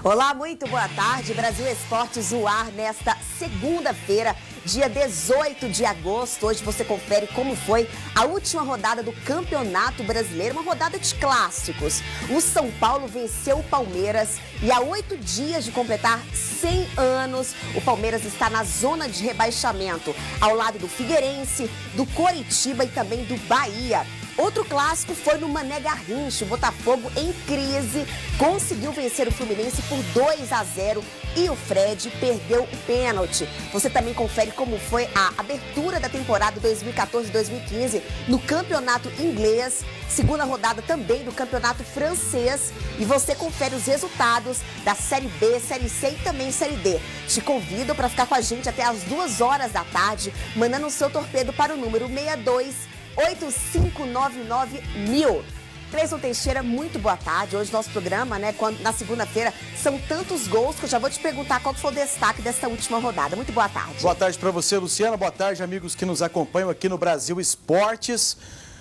Olá, muito boa tarde. Brasil Esportes no ar nesta segunda-feira, dia 18 de agosto. Hoje você confere como foi a última rodada do Campeonato Brasileiro, uma rodada de clássicos. O São Paulo venceu o Palmeiras e há 8 dias de completar 100 anos, o Palmeiras está na zona de rebaixamento, ao lado do Figueirense, do Coritiba e também do Bahia. Outro clássico foi no Mané Garrincha. O Botafogo, em crise, conseguiu vencer o Fluminense por 2-0 e o Fred perdeu o pênalti. Você também confere como foi a abertura da temporada 2014-2015 no Campeonato Inglês, segunda rodada também do Campeonato Francês, e você confere os resultados da Série B, Série C e também Série D. Te convido para ficar com a gente até às 2 horas da tarde, mandando o seu torpedo para o número 628599.000. Cleison Teixeira, muito boa tarde. Hoje nosso programa, na segunda-feira, são tantos gols que eu já vou te perguntar qual foi o destaque dessa última rodada. Muito boa tarde. Boa tarde para você, Luciana. Boa tarde, amigos que nos acompanham aqui no Brasil Esportes.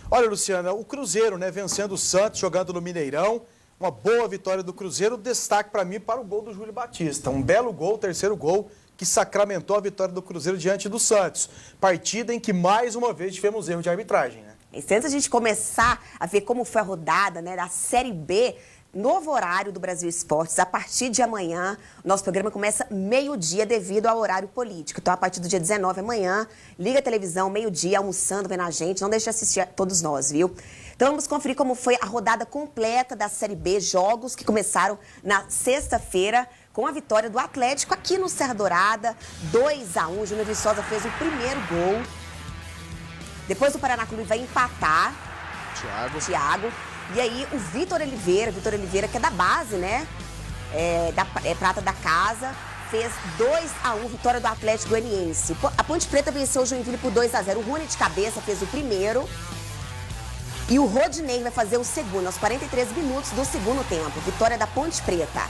Olha, Luciana, o Cruzeiro, vencendo o Santos, jogando no Mineirão. Uma boa vitória do Cruzeiro. Destaque para mim para o gol do Júlio Batista. Um belo gol, terceiro gol, que sacramentou a vitória do Cruzeiro diante do Santos. Partida em que, mais uma vez, tivemos erro de arbitragem, né? E antes da gente começar a ver como foi a rodada da Série B, novo horário do Brasil Esportes. A partir de amanhã, o nosso programa começa meio-dia devido ao horário político. Então, a partir do dia 19, amanhã, liga a televisão, meio-dia, almoçando, vendo a gente. Não deixe de assistir a todos nós, viu? Então, vamos conferir como foi a rodada completa da Série B, jogos que começaram na sexta-feira, com a vitória do Atlético aqui no Serra Dourada, 2-1. Júnior Viçosa fez o primeiro gol. Depois o Paraná Clube vai empatar. Thiago. E aí o Vitor Oliveira, que é da base, prata da casa, fez 2-1, vitória do Atlético Goianiense. A Ponte Preta venceu o Joinville por 2-0. O Rony de cabeça fez o primeiro. E o Rodinei vai fazer o segundo, aos 43 minutos do segundo tempo. Vitória da Ponte Preta.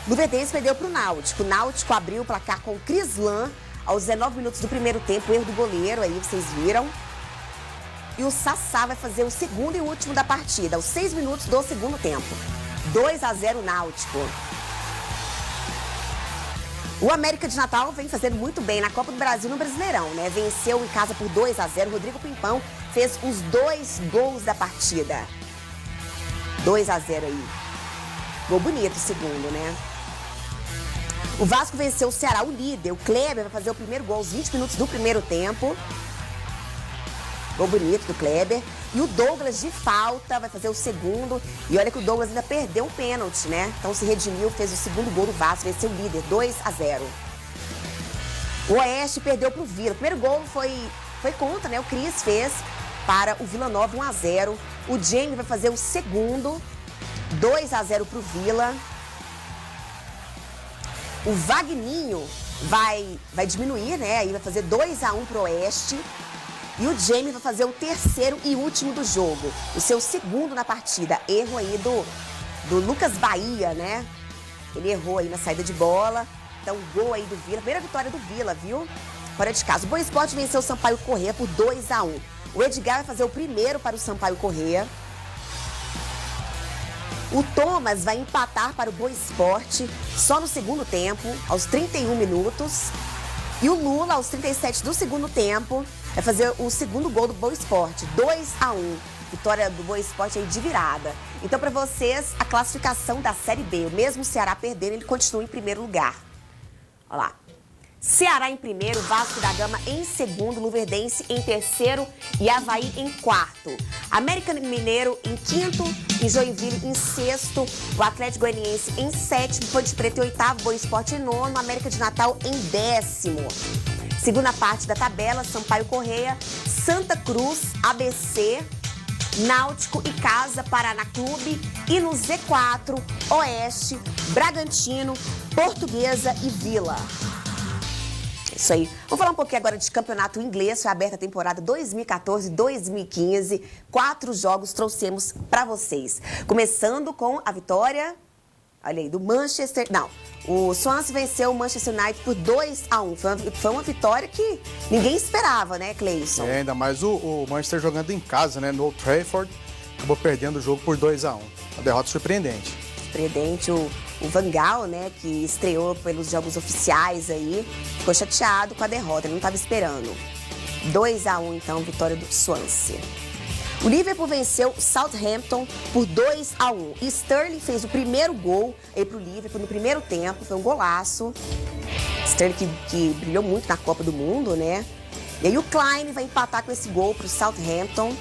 Luverdense perdeu para o Náutico. O Náutico abriu o placar com o Crislan aos 19 minutos do primeiro tempo. Erro do goleiro, aí vocês viram. E o Sassá vai fazer o segundo e último da partida, aos 6 minutos do segundo tempo. 2-0 Náutico. O América de Natal vem fazendo muito bem na Copa do Brasil no Brasileirão, Venceu em casa por 2-0. Rodrigo Pimpão fez os 2 gols da partida. 2-0 aí. Gol bonito, segundo, O Vasco venceu o Ceará, o líder. O Kleber vai fazer o primeiro gol aos 20 minutos do primeiro tempo. Gol bonito do Kleber. E o Douglas, de falta, vai fazer o segundo. E olha que o Douglas ainda perdeu um pênalti, Então se redimiu, fez o segundo gol do Vasco, venceu o líder, 2-0. O Oeste perdeu para o Vila. O primeiro gol foi contra, O Cris fez para o Vila Nova, 1-0. O Jamie vai fazer o segundo, 2-0 para o Vila. O Vagninho vai diminuir, Aí vai fazer 2-1 para o Oeste. E o Jamie vai fazer o terceiro e último do jogo. O seu segundo na partida. Erro aí do Lucas Bahia, Ele errou aí na saída de bola. Então, gol aí do Vila. Primeira vitória do Vila, viu? Fora de casa. O Boa Esporte venceu o Sampaio Corrêa por 2-1. O Edgar vai fazer o primeiro para o Sampaio Corrêa. O Thomas vai empatar para o Boa Esporte só no segundo tempo, aos 31 minutos. E o Lula, aos 37 do segundo tempo, vai fazer o segundo gol do Boa Esporte, 2-1. Vitória do Boa Esporte aí de virada. Então, para vocês, a classificação da Série B. O mesmo Ceará perdendo, ele continua em primeiro lugar. Olha lá. Ceará em primeiro, Vasco da Gama em segundo, Luverdense em terceiro e Avaí em quarto. América Mineiro em quinto e Joinville em sexto. O Atlético Goianiense em sétimo, Ponte Preta em oitavo, Boa Esporte em nono, América de Natal em décimo. Segunda parte da tabela, Sampaio Corrêa, Santa Cruz, ABC, Náutico e Casa, Paraná Clube. E no Z4, Oeste, Bragantino, Portuguesa e Vila. Isso aí. Vamos falar um pouquinho agora de campeonato inglês. Foi aberta a temporada 2014-2015. 4 jogos trouxemos para vocês. Começando com a vitória, olha aí, do Manchester... Não, o Swansea venceu o Manchester United por 2-1. Foi uma vitória que ninguém esperava, Cleison? Ainda mais o Manchester jogando em casa, no Old Trafford. Acabou perdendo o jogo por 2-1. Uma derrota surpreendente. Surpreendente. O Van Gaal, né, que estreou pelos jogos oficiais aí, ficou chateado com a derrota, ele não estava esperando. 2-1, então, vitória do Swansea. O Liverpool venceu o Southampton por 2-1. E Sterling fez o primeiro gol para o Liverpool no primeiro tempo, foi um golaço. Sterling que brilhou muito na Copa do Mundo, né? E aí o Klein vai empatar com esse gol para o Southampton.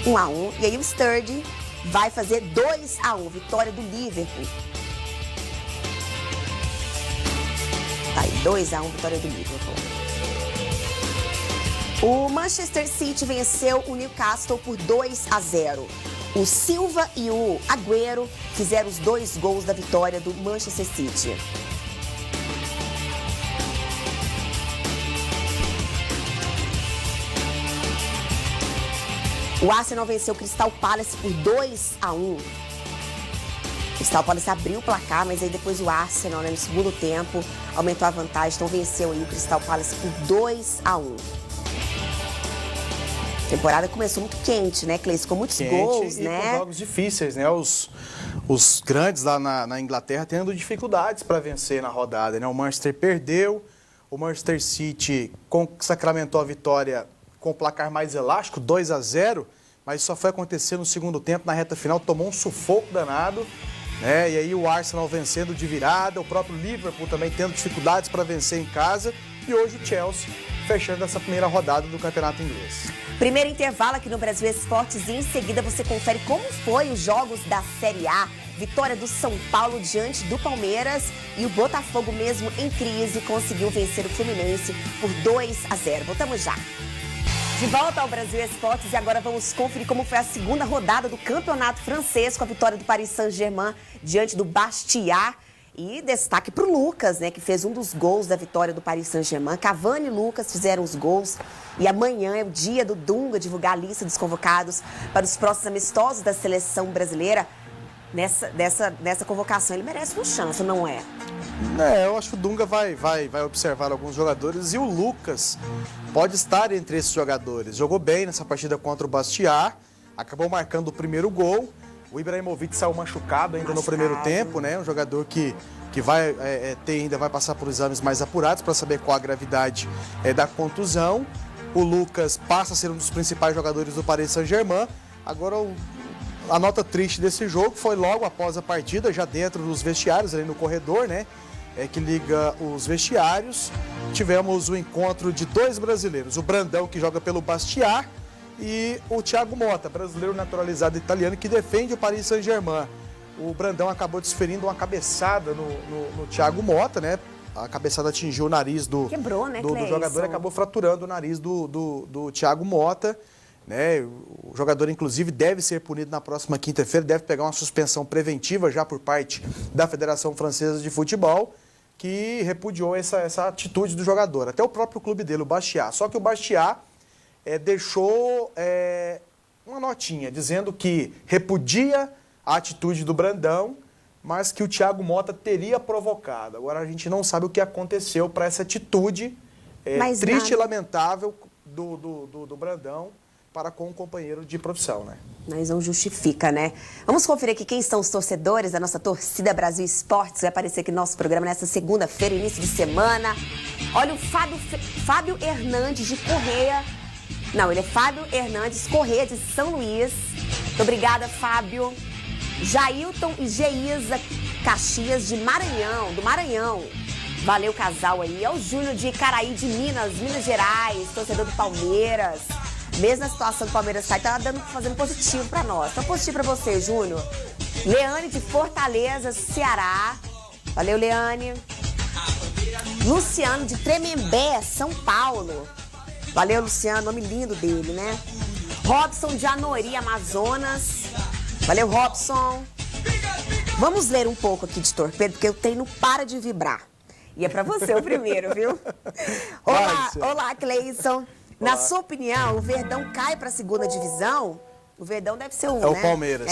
1-1. E aí o Sterling vai fazer 2-1, vitória do Liverpool. Tá aí, 2-1, vitória do Liverpool. O Manchester City venceu o Newcastle por 2-0. O Silva e o Agüero fizeram os 2 gols da vitória do Manchester City. O Arsenal venceu o Crystal Palace por 2-1. O Crystal Palace abriu o placar, mas aí depois o Arsenal, né, no segundo tempo, aumentou a vantagem. Então venceu aí o Crystal Palace por 2-1. A temporada começou muito quente, né, Cleiton? Com muitos gols, e né? com jogos difíceis, né? Os grandes lá na Inglaterra tendo dificuldades para vencer na rodada, né? O Manchester perdeu, o Manchester City sacramentou a vitória com o placar mais elástico, 2-0, mas só foi acontecer no segundo tempo, na reta final, tomou um sufoco danado, né? E aí o Arsenal vencendo de virada, o próprio Liverpool também tendo dificuldades para vencer em casa, e hoje o Chelsea fechando essa primeira rodada do Campeonato Inglês. Primeiro intervalo aqui no Brasil Esportes e em seguida você confere como foi os jogos da Série A. Vitória do São Paulo diante do Palmeiras e o Botafogo, mesmo em crise, conseguiu vencer o Fluminense por 2-0. Voltamos já. De volta ao Brasil Esportes e agora vamos conferir como foi a segunda rodada do Campeonato Francês com a vitória do Paris Saint-Germain diante do Bastia. E destaque para o Lucas, né, que fez um dos gols da vitória do Paris Saint-Germain. Cavani e Lucas fizeram os gols. E amanhã é o dia do Dunga divulgar a lista dos convocados para os próximos amistosos da seleção brasileira. Nessa convocação, ele merece uma chance, não é? Eu acho que o Dunga vai observar alguns jogadores e o Lucas pode estar entre esses jogadores. Jogou bem nessa partida contra o Bastia, acabou marcando o primeiro gol. O Ibrahimovic saiu machucado ainda no primeiro tempo, né? Um jogador que ainda vai passar por exames mais apurados para saber qual a gravidade da contusão. O Lucas passa a ser um dos principais jogadores do Paris Saint-Germain. Agora, a nota triste desse jogo foi logo após a partida, já dentro dos vestiários, ali no corredor, né? Que liga os vestiários. Tivemos o encontro de 2 brasileiros. O Brandão, que joga pelo Bastia, e o Thiago Motta, brasileiro naturalizado italiano, que defende o Paris Saint-Germain. O Brandão acabou desferindo uma cabeçada no Thiago Motta, né? A cabeçada atingiu o nariz do jogador e acabou fraturando o nariz do Thiago Motta. Né? O jogador, inclusive, deve ser punido na próxima quinta-feira, deve pegar uma suspensão preventiva já por parte da Federação Francesa de Futebol, que repudiou essa atitude do jogador. Até o próprio clube dele, o Bastia. Só que o Bastia deixou uma notinha dizendo que repudia a atitude do Brandão, mas que o Thiago Motta teria provocado. Agora a gente não sabe o que aconteceu para essa atitude triste e lamentável do Brandão para com um companheiro de profissão, né? Mas não justifica, né? Vamos conferir aqui quem são os torcedores da nossa torcida Brasil Esportes. Vai aparecer aqui no nosso programa nessa segunda-feira, início de semana. Olha o Fábio Hernandes de Correia. Não, ele é Fábio Hernandes Correia de São Luís. Muito obrigada, Fábio. Jailton e Geisa Caxias do Maranhão. Valeu, casal aí. É o Júnior de Icaraí de Minas Gerais, torcedor do Palmeiras. Mesma situação que o Palmeiras sai, tá fazendo positivo pra nós. Tá positivo pra você, Júnior. Leane de Fortaleza, Ceará. Valeu, Leane. Luciano de Tremembé, São Paulo. Valeu, Luciano, nome lindo dele, né? Robson de Anori, Amazonas. Valeu, Robson. Vamos ler um pouco aqui de Torpedo, porque o trem não para de vibrar. E é pra você o primeiro, viu? Olá, Cleison. Na sua opinião, o Verdão cai para a segunda divisão? O Verdão deve ser né? O Palmeiras.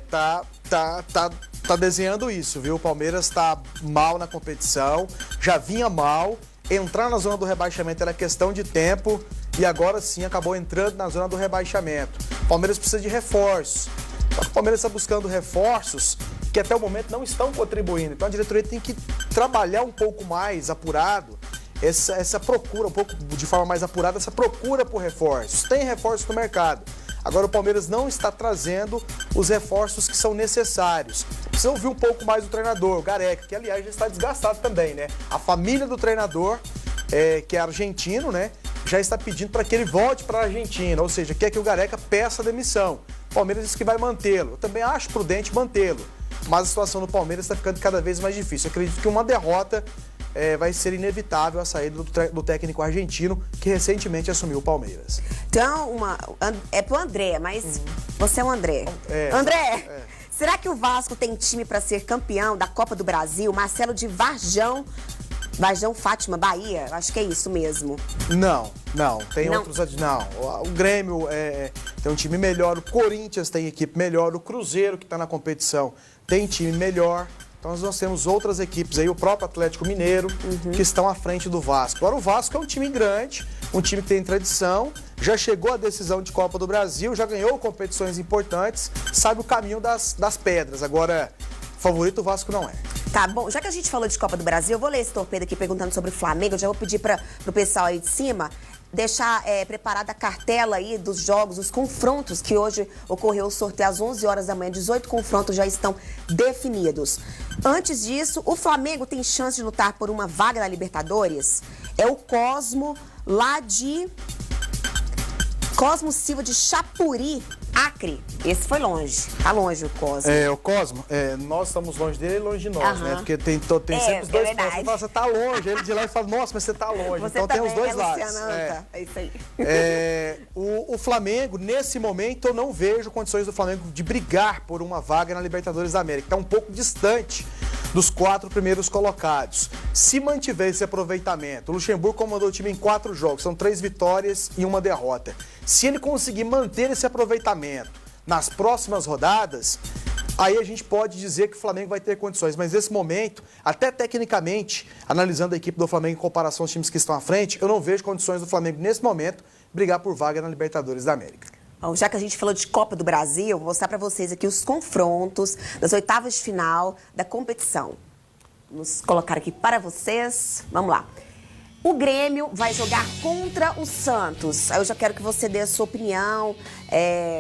Tá desenhando isso, viu? O Palmeiras tá mal na competição, já vinha mal. Entrar na zona do rebaixamento era questão de tempo e agora sim acabou entrando na zona do rebaixamento. O Palmeiras precisa de reforços. Só que o Palmeiras está buscando reforços que até o momento não estão contribuindo. Então a diretoria tem que trabalhar um pouco mais apurado essa procura, um pouco de forma mais apurada, essa procura por reforços. Tem reforços no mercado. Agora o Palmeiras não está trazendo os reforços que são necessários. Precisa ouvir um pouco mais do treinador, o Gareca, que aliás já está desgastado também, né? A família do treinador, que é argentino, né? Já está pedindo para que ele volte para a Argentina, ou seja, quer que o Gareca peça a demissão. O Palmeiras disse que vai mantê-lo. Eu também acho prudente mantê-lo, mas a situação do Palmeiras está ficando cada vez mais difícil. Eu acredito que uma derrota vai ser inevitável a saída do técnico argentino que recentemente assumiu o Palmeiras. Então, é pro André, mas você é o André. André, será que o Vasco tem time para ser campeão da Copa do Brasil? Marcelo de Varjão, Fátima, Bahia, acho que é isso mesmo. Não. Tem outros. Não, o Grêmio tem um time melhor, o Corinthians tem equipe melhor, o Cruzeiro, que está na competição, tem time melhor. Então nós temos outras equipes aí, o próprio Atlético Mineiro, que estão à frente do Vasco. Agora o Vasco é um time grande, um time que tem tradição, já chegou à decisão de Copa do Brasil, já ganhou competições importantes, sabe o caminho das pedras. Agora, favorito o Vasco não é. Tá bom, já que a gente falou de Copa do Brasil, eu vou ler esse torpedo aqui perguntando sobre o Flamengo. Eu já vou pedir para o pessoal aí de cima deixar preparada a cartela aí dos jogos, os confrontos que hoje ocorreu o sorteio às 11 horas da manhã. 18 confrontos já estão definidos. Antes disso, o Flamengo tem chance de lutar por uma vaga na Libertadores. É o Cosmo, lá de Cosmo Silva de Chapuri, Acre. Esse foi longe. Tá longe o Cosmo. O Cosmo, nós estamos longe dele e longe de nós, né? Porque tem sempre os dois pontos. Você fala, você tá longe. Ele de lá e fala, nossa, mas você tá longe. Você então tem os dois lados. É isso aí. O Flamengo, nesse momento, eu não vejo condições do Flamengo de brigar por uma vaga na Libertadores da América. Tá um pouco distante dos 4 primeiros colocados. Se mantiver esse aproveitamento, o Luxemburgo comandou o time em 4 jogos, são 3 vitórias e 1 derrota. Se ele conseguir manter esse aproveitamento nas próximas rodadas, aí a gente pode dizer que o Flamengo vai ter condições. Mas nesse momento, até tecnicamente, analisando a equipe do Flamengo em comparação aos times que estão à frente, eu não vejo condições do Flamengo, nesse momento, brigar por vaga na Libertadores da América. Bom, já que a gente falou de Copa do Brasil, vou mostrar para vocês aqui os confrontos das oitavas de final da competição. Vamos colocar aqui para vocês. Vamos lá. O Grêmio vai jogar contra o Santos. Eu já quero que você dê a sua opinião.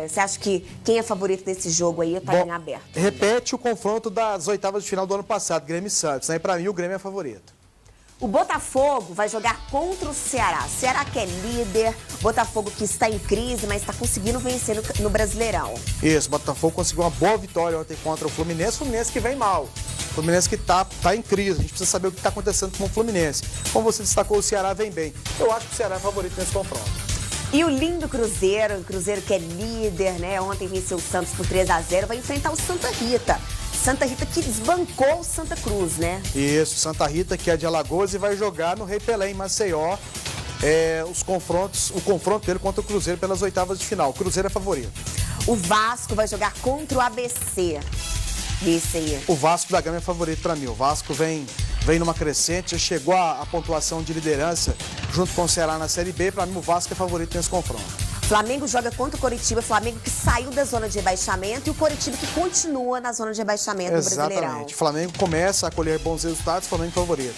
Você acha que quem é favorito nesse jogo aí está em aberto? Repete o confronto das oitavas de final do ano passado, Grêmio e Santos. Aí, para mim, o Grêmio é favorito. O Botafogo vai jogar contra o Ceará. Ceará que é líder, Botafogo que está em crise, mas está conseguindo vencer no Brasileirão. Isso, o Botafogo conseguiu uma boa vitória ontem contra o Fluminense que vem mal. O Fluminense que tá em crise, a gente precisa saber o que está acontecendo com o Fluminense. Como você destacou, o Ceará vem bem. Eu acho que o Ceará é favorito nesse confronto. E o lindo Cruzeiro, que é líder, né? Ontem venceu o Santos por 3-0, vai enfrentar o Santa Rita. Santa Rita que desbancou o Santa Cruz, né? Isso, Santa Rita que é de Alagoas e vai jogar no Rei Pelé, em Maceió, o confronto dele contra o Cruzeiro pelas oitavas de final. O Cruzeiro é favorito. O Vasco vai jogar contra o ABC. Isso aí. O Vasco da Gama é favorito para mim. O Vasco vem numa crescente, já chegou a pontuação de liderança junto com o Ceará na Série B. Para mim, o Vasco é favorito nesse confronto. Flamengo joga contra o Coritiba, Flamengo que saiu da zona de rebaixamento e o Coritiba que continua na zona de rebaixamento do Brasileirão. Exatamente. Flamengo começa a colher bons resultados, Flamengo favorito.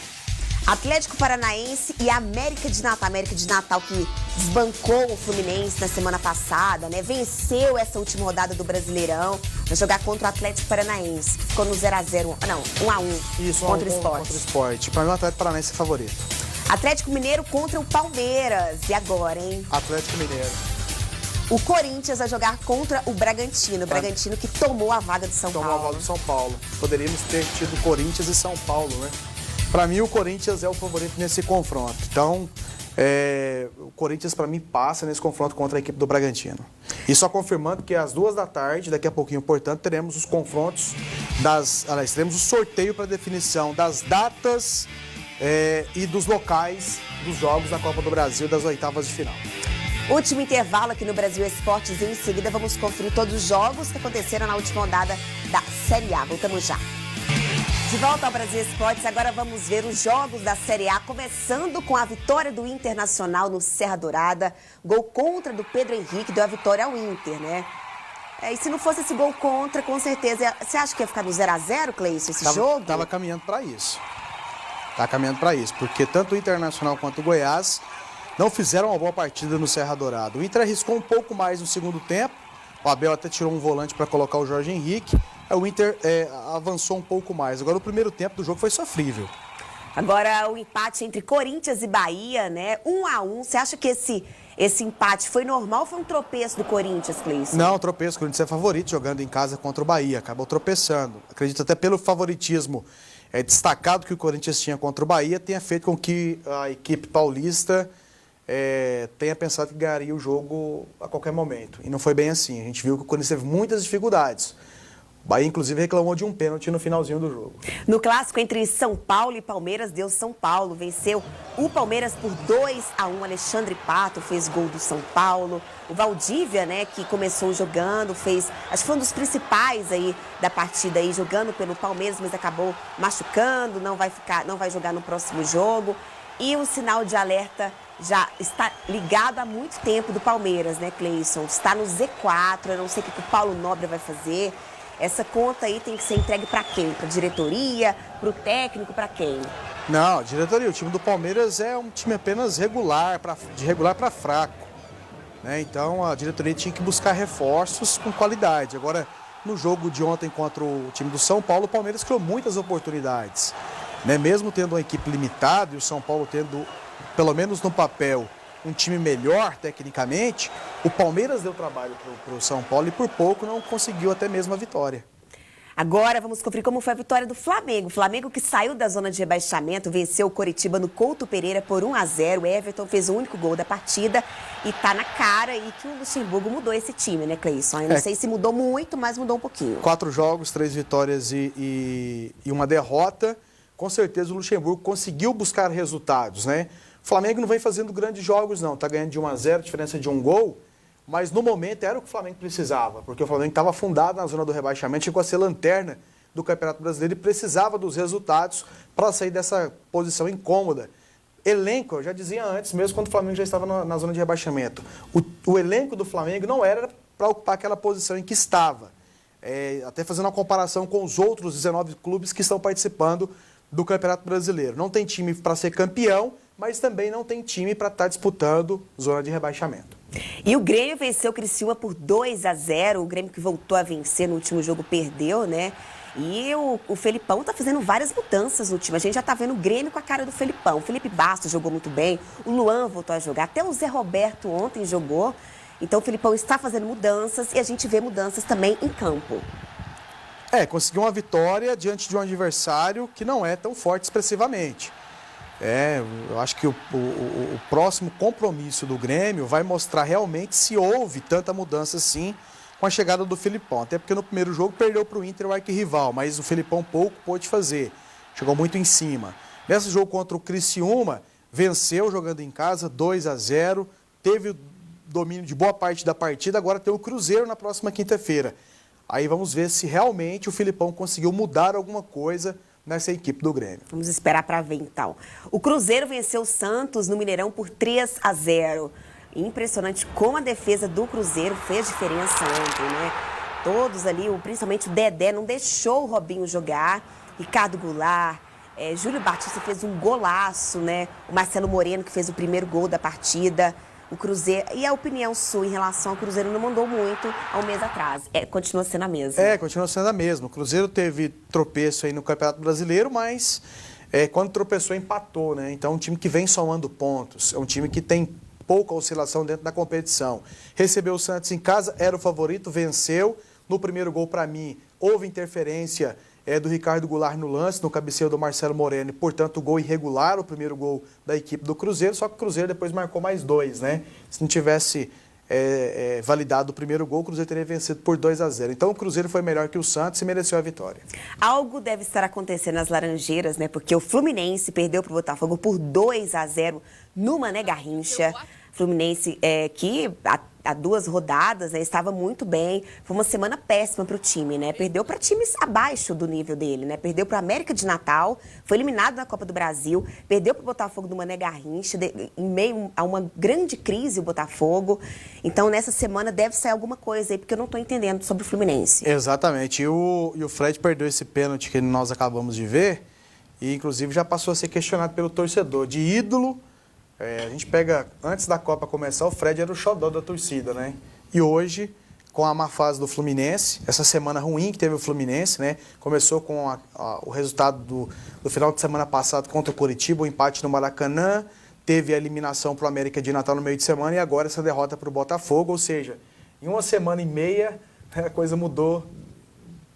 Atlético Paranaense e América de Natal. América de Natal que desbancou o Fluminense na semana passada, né? Venceu essa última rodada do Brasileirão. Vai jogar contra o Atlético Paranaense. Ficou no 0-0, não, 1-1. Isso, contra o Sport. Contra o Sport. Para mim, o Atlético Paranaense é favorito. Atlético Mineiro contra o Palmeiras. E agora, hein? Atlético Mineiro. O Corinthians vai jogar contra o Bragantino. O Bragantino que tomou a vaga de São Paulo. Tomou a vaga de São Paulo. Poderíamos ter tido Corinthians e São Paulo, né? Para mim, o Corinthians é o favorito nesse confronto. Então, o Corinthians, para mim, passa nesse confronto contra a equipe do Bragantino. E só confirmando que às 2 da tarde, daqui a pouquinho, portanto, teremos os confrontos teremos o sorteio para definição das datas e dos locais dos jogos da Copa do Brasil das oitavas de final. Último intervalo aqui no Brasil Esportes e em seguida vamos conferir todos os jogos que aconteceram na última rodada da Série A. Voltamos já. De volta ao Brasil Esportes, agora vamos ver os jogos da Série A, começando com a vitória do Internacional no Serra Dourada. Gol contra do Pedro Henrique deu a vitória ao Inter, né? E se não fosse esse gol contra, com certeza. Você acha que ia ficar no 0-0, Cleison, esse jogo? Tava caminhando para isso. Tá caminhando para isso, porque tanto o Internacional quanto o Goiás não fizeram uma boa partida no Serra Dourada. O Inter arriscou um pouco mais no segundo tempo. O Abel até tirou um volante para colocar o Jorge Henrique. O Inter avançou um pouco mais. Agora, o primeiro tempo do jogo foi sofrível. Agora, o empate entre Corinthians e Bahia, né? 1-1. Você acha que esse empate foi normal ou foi um tropeço do Corinthians, Cleison? Não, tropeço. O Corinthians é favorito jogando em casa contra o Bahia. Acabou tropeçando. Acredito até pelo favoritismo destacado que o Corinthians tinha contra o Bahia, tenha feito com que a equipe paulista tenha pensado que ganharia o jogo a qualquer momento. E não foi bem assim. A gente viu que o Corinthians teve muitas dificuldades. O Bahia, inclusive, reclamou de um pênalti no finalzinho do jogo. No clássico entre São Paulo e Palmeiras, deu São Paulo. Venceu o Palmeiras por 2-1. Alexandre Pato fez gol do São Paulo. O Valdívia, né, que começou jogando, acho que foi um dos principais aí da partida aí, jogando pelo Palmeiras, mas acabou machucando, não vai jogar no próximo jogo. E o sinal de alerta já está ligado há muito tempo do Palmeiras, né, Cleison? Está no Z4, eu não sei o que o Paulo Nobre vai fazer. Essa conta aí tem que ser entregue para quem? Para a diretoria, para o técnico, para quem? Não, a diretoria. O time do Palmeiras é um time apenas regular, de regular para fraco. Né? Então, a diretoria tinha que buscar reforços com qualidade. Agora, no jogo de ontem contra o time do São Paulo, o Palmeiras criou muitas oportunidades. Né? Mesmo tendo uma equipe limitada e o São Paulo tendo, pelo menos no papel, um time melhor tecnicamente, o Palmeiras deu trabalho para o São Paulo e por pouco não conseguiu até mesmo a vitória. Agora vamos conferir como foi a vitória do Flamengo. O Flamengo que saiu da zona de rebaixamento, venceu o Coritiba no Couto Pereira por 1-0. O Everton fez o único gol da partida e tá na cara aí que o Luxemburgo mudou esse time, né, Cleison? Eu não sei se mudou muito, mas mudou um pouquinho. 4 jogos, 3 vitórias e uma derrota. Com certeza o Luxemburgo conseguiu buscar resultados, né? O Flamengo não vem fazendo grandes jogos, não. Está ganhando de 1-0, diferença de 1 gol. Mas no momento era o que o Flamengo precisava, porque o Flamengo estava afundado na zona do rebaixamento, chegou a ser lanterna do Campeonato Brasileiro e precisava dos resultados para sair dessa posição incômoda. Elenco, eu já dizia antes, mesmo quando o Flamengo já estava na zona de rebaixamento, o elenco do Flamengo não era para ocupar aquela posição em que estava. Até fazendo uma comparação com os outros 19 clubes que estão participando do Campeonato Brasileiro. Não tem time para ser campeão, mas também não tem time para estar disputando zona de rebaixamento. E o Grêmio venceu o Criciúma por 2-0. O Grêmio que voltou a vencer no último jogo perdeu, né? E o Felipão tá fazendo várias mudanças no time. A gente já tá vendo o Grêmio com a cara do Felipão. O Felipe Bastos jogou muito bem, o Luan voltou a jogar, até o Zé Roberto ontem jogou. Então o Felipão está fazendo mudanças e a gente vê mudanças também em campo. Conseguiu uma vitória diante de um adversário que não é tão forte expressivamente. Eu acho que o próximo compromisso do Grêmio vai mostrar realmente se houve tanta mudança assim com a chegada do Felipão. Até porque no primeiro jogo perdeu para o Inter, o arquirrival, mas o Felipão pouco pôde fazer. Chegou muito em cima. Nesse jogo contra o Criciúma, venceu jogando em casa, 2-0, teve o domínio de boa parte da partida, agora tem o Cruzeiro na próxima quinta-feira. Aí vamos ver se realmente o Felipão conseguiu mudar alguma coisa nessa equipe do Grêmio. Vamos esperar para ver, então. O Cruzeiro venceu o Santos no Mineirão por 3-0. Impressionante como a defesa do Cruzeiro fez diferença ontem, né? Todos ali, principalmente o Dedé, não deixou o Robinho jogar. Ricardo Goulart, Júlio Batista fez um golaço, né? O Marcelo Moreno que fez o primeiro gol da partida. O Cruzeiro, e a opinião sua em relação ao Cruzeiro não mandou muito há um mês atrás. Continua sendo a mesma. Continua sendo a mesma. O Cruzeiro teve tropeço aí no Campeonato Brasileiro, mas quando tropeçou, empatou, né? Então é um time que vem somando pontos. É um time que tem pouca oscilação dentro da competição. Recebeu o Santos em casa, era o favorito, venceu. No primeiro gol, para mim, houve interferência do Ricardo Goulart no lance, no cabeceio do Marcelo Moreno, e, portanto, gol irregular, o primeiro gol da equipe do Cruzeiro, só que o Cruzeiro depois marcou mais 2, né? Se não tivesse validado o primeiro gol, o Cruzeiro teria vencido por 2-0. Então, o Cruzeiro foi melhor que o Santos e mereceu a vitória. Algo deve estar acontecendo nas Laranjeiras, né? Porque o Fluminense perdeu para o Botafogo por 2-0 no Mané Garrincha. Fluminense que há 2 rodadas, né, estava muito bem. Foi uma semana péssima para o time, né? Perdeu para times abaixo do nível dele, né? Perdeu para o América de Natal, foi eliminado na Copa do Brasil, perdeu para o Botafogo do Mané Garrincha, em meio a uma grande crise o Botafogo. Então, nessa semana deve sair alguma coisa aí, porque eu não estou entendendo sobre o Fluminense. Exatamente. E o Fred perdeu esse pênalti que nós acabamos de ver e, inclusive, já passou a ser questionado pelo torcedor. De ídolo, a gente pega, antes da Copa começar, o Fred era o xodó da torcida, né? E hoje, com a má fase do Fluminense, essa semana ruim que teve o Fluminense, né? Começou com o resultado do final de semana passado contra o Coritiba, o empate no Maracanã, teve a eliminação para o América de Natal no meio de semana e agora essa derrota para o Botafogo, ou seja, em uma semana e meia a coisa mudou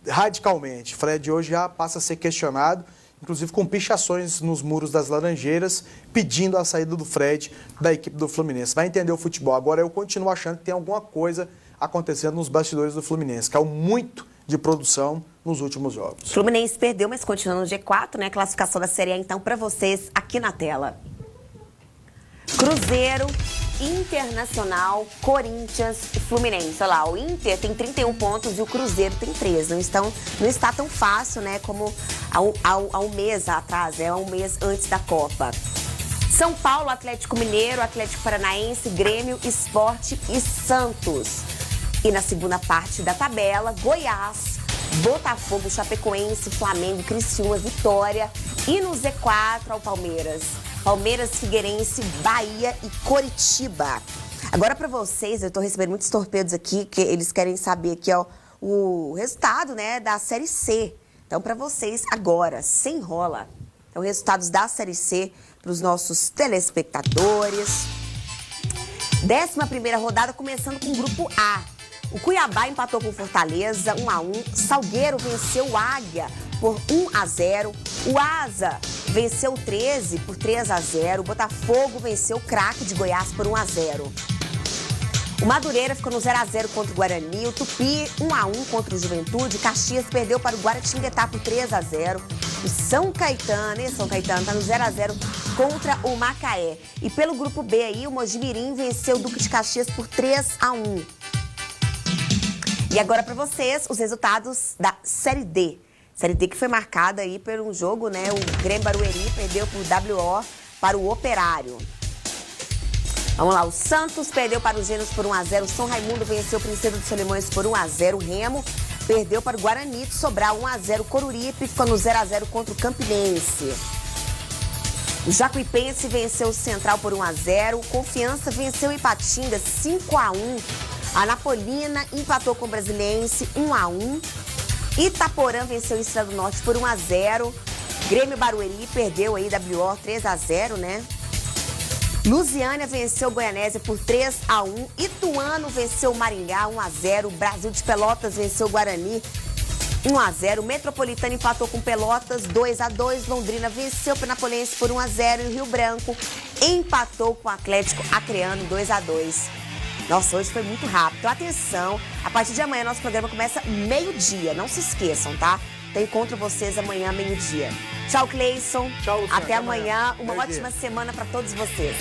radicalmente. O Fred hoje já passa a ser questionado, inclusive com pichações nos muros das Laranjeiras, pedindo a saída do Fred da equipe do Fluminense. Vai entender o futebol. Agora eu continuo achando que tem alguma coisa acontecendo nos bastidores do Fluminense. Caiu muito de produção nos últimos jogos. O Fluminense perdeu, mas continua no G4, né? Classificação da Série A, então, para vocês aqui na tela. Cruzeiro, Internacional, Corinthians e Fluminense. Olha lá, o Inter tem 31 pontos e o Cruzeiro tem 13. Não está tão fácil, né, como há um mês atrás, né, há um mês antes da Copa. São Paulo, Atlético Mineiro, Atlético Paranaense, Grêmio, Sport e Santos. E na segunda parte da tabela, Goiás, Botafogo, Chapecoense, Flamengo, Criciúma, Vitória. E no Z4 ao Palmeiras. Palmeiras, Figueirense, Bahia e Coritiba. Agora para vocês, eu estou recebendo muitos torpedos aqui, que eles querem saber aqui, ó, o resultado, né, da Série C. Então, para vocês, agora, sem enrola. Então, resultados da Série C para os nossos telespectadores. 11ª rodada, começando com o Grupo A. O Cuiabá empatou com o Fortaleza, 1-1. Salgueiro venceu o Águia por 1-0. O Asa venceu o 13 por 3-0. O Botafogo venceu o Craque de Goiás por 1-0. O Madureira ficou no 0-0 contra o Guarani. O Tupi, 1-1 contra o Juventude. Caxias perdeu para o Guaratinguetá por 3-0. O São Caetano está no 0-0 contra o Macaé. E pelo Grupo B aí, o Mojimirim venceu o Duque de Caxias por 3-1. E agora para vocês, os resultados da Série D. Série D que foi marcada aí por um jogo, né? O Grêmio Barueri perdeu por WO para o Operário. Vamos lá, o Santos perdeu para o Gênesis por 1-0. O São Raimundo venceu o Princesa dos Solimões por 1-0. O Remo perdeu para o Guarani de Sobral 1-0. O Coruripe ficou no 0-0 contra o Campinense. O Jacuipense venceu o Central por 1-0. O Confiança venceu o Ipatinga 5-1. A Anapolina empatou com o Brasiliense 1-1. Itaporã venceu o Estrela do Norte por 1-0. Grêmio Barueri perdeu aí WO 3-0, né? Lusiânia venceu o Goianésia por 3-1. Ituano venceu o Maringá 1-0. Brasil de Pelotas venceu o Guarani 1-0. Metropolitano empatou com Pelotas 2-2. Londrina venceu o Penapolense por 1-0. E o Rio Branco empatou com o Atlético Acreano 2-2. Nossa, hoje foi muito rápido. Então, atenção, a partir de amanhã nosso programa começa meio-dia. Não se esqueçam, tá? Então, encontro vocês amanhã, meio-dia. Tchau, Cleison. Tchau, Luciana. Até amanhã. Uma ótima semana para todos vocês.